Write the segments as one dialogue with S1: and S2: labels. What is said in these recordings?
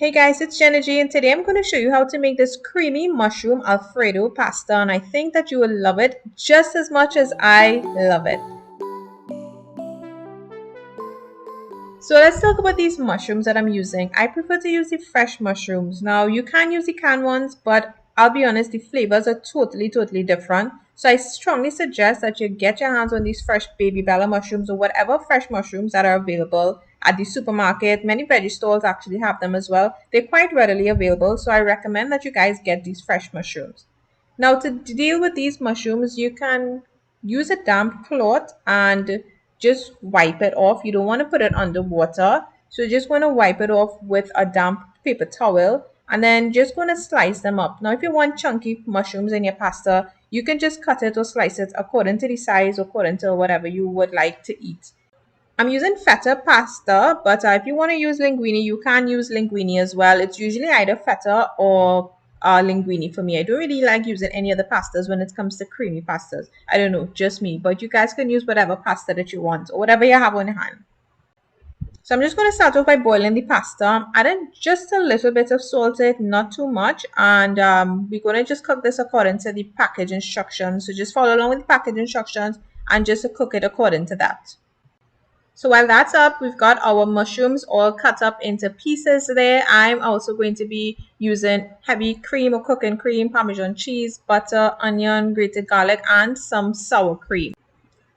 S1: Hey guys, it's Jenna and today I'm going to show you how to make this creamy mushroom alfredo pasta, and I think that you will love it just as much as I love it. So let's talk about these mushrooms that I'm using. I prefer to use the fresh mushrooms. Now you can use the canned ones, but I'll be honest, the flavors are totally different. So I strongly suggest that you get your hands on these fresh baby bella mushrooms or whatever fresh mushrooms that are available at the supermarket. Many veggie stores actually have them as well. They're quite readily available, so I recommend that you guys get these fresh mushrooms. Now to deal with these mushrooms, you can use a damp cloth and just wipe it off. You don't want to put it under water. So you're just going to wipe it off with a damp paper towel and then just going to slice them up. Now if you want chunky mushrooms in your pasta, you can just cut it or slice it according to the size, according to whatever you would like to eat. I'm using feta pasta, but if you want to use linguine, you can use linguine as well. It's usually either feta or linguine for me. I don't really like using any other pastas when it comes to creamy pastas. I don't know, just me. But you guys can use whatever pasta that you want or whatever you have on hand. So I'm just going to start off by boiling the pasta. I'm adding just a little bit of salt to it, not too much. And we're going to just cook this according to the package instructions. So just follow along with the package instructions and just cook it according to that. So while that's up, we've got our mushrooms all cut up into pieces there. I'm also going to be using heavy cream or cooking cream, Parmesan cheese, butter, onion, grated garlic, and some sour cream.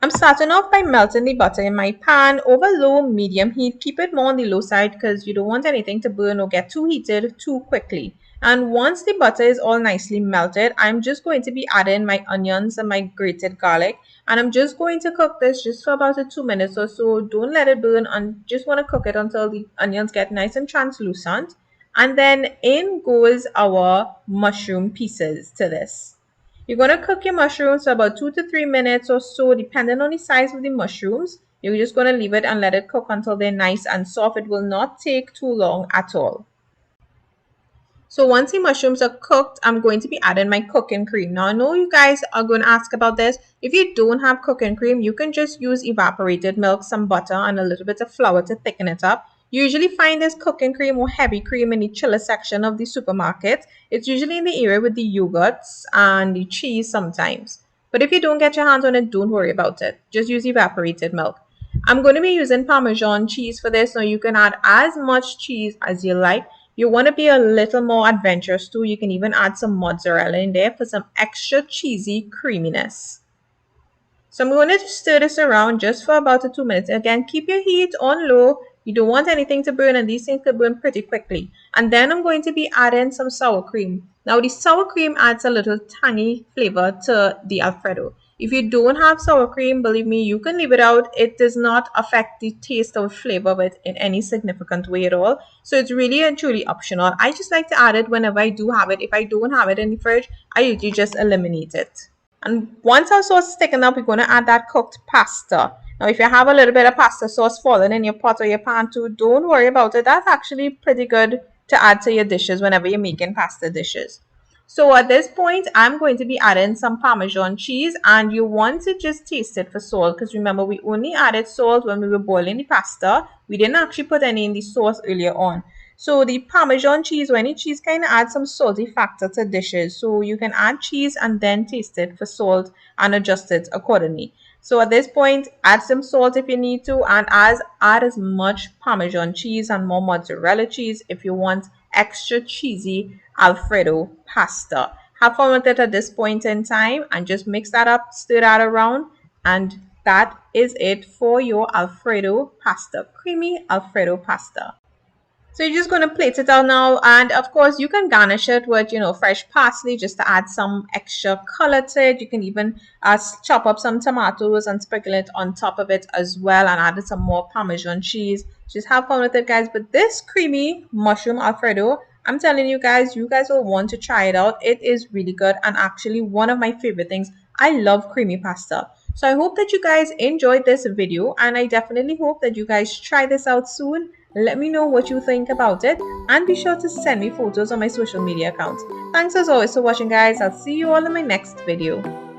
S1: I'm starting off by melting the butter in my pan over low medium heat. Keep it more on the low side because you don't want anything to burn or get too heated too quickly. And once the butter is all nicely melted, I'm just going to be adding my onions and my grated garlic. And I'm just going to cook this just for about 2 minutes or so. Don't let it burn and just want to cook it until the onions get nice and translucent. And then in goes our mushroom pieces to this. You're going to cook your mushrooms for about 2 to 3 minutes or so, depending on the size of the mushrooms. You're just going to leave it and let it cook until they're nice and soft. It will not take too long at all. So once the mushrooms are cooked, I'm going to be adding my cooking cream. Now I know you guys are going to ask about this. If you don't have cooking cream, you can just use evaporated milk, some butter, and a little bit of flour to thicken it up. You usually find this cooking cream or heavy cream in the chiller section of the supermarket. It's usually in the area with the yogurts and the cheese sometimes. But if you don't get your hands on it, don't worry about it. Just use evaporated milk. I'm going to be using Parmesan cheese for this. Now you can add as much cheese as you like. You want to be a little more adventurous too. You can even add some mozzarella in there for some extra cheesy creaminess. So I'm going to stir this around just for about 2 minutes. Again, keep your heat on low. You don't want anything to burn, and these things could burn pretty quickly. And then I'm going to be adding some sour cream. Now the sour cream adds a little tangy flavor to the Alfredo. If you don't have sour cream, believe me, you can leave it out. It does not affect the taste or flavor of it in any significant way at all. So it's really and truly optional. I just like to add it whenever I do have it. If I don't have it in the fridge, I usually just eliminate it. And once our sauce is thickened up, we're going to add that cooked pasta. Now, if you have a little bit of pasta sauce falling in your pot or your pan too, don't worry about it. That's actually pretty good to add to your dishes whenever you're making pasta dishes. So at this point, I'm going to be adding some Parmesan cheese, and you want to just taste it for salt because remember, we only added salt when we were boiling the pasta. We didn't actually put any in the sauce earlier on. So the Parmesan cheese or any cheese kind of adds some salty factor to dishes. So you can add cheese and then taste it for salt and adjust it accordingly. So at this point, add some salt if you need to, and add as much Parmesan cheese and more mozzarella cheese if you want extra cheesy Alfredo pasta. Have fun with it at this point in time and just mix that up, stir that around, and that is it for your Alfredo pasta, creamy Alfredo pasta. So you're just going to plate it out now, and of course you can garnish it with fresh parsley just to add some extra color to it. You can even chop up some tomatoes and sprinkle it on top of it as well, and add some more Parmesan cheese. Just have fun with it, guys. But this creamy mushroom Alfredo, I'm telling you guys will want to try it out. It is really good and actually one of my favorite things. I love creamy pasta. So I hope that you guys enjoyed this video, and I definitely hope that you guys try this out soon. Let me know what you think about it, and be sure to send me photos on my social media accounts. Thanks as always for watching, guys. I'll see you all in my next video.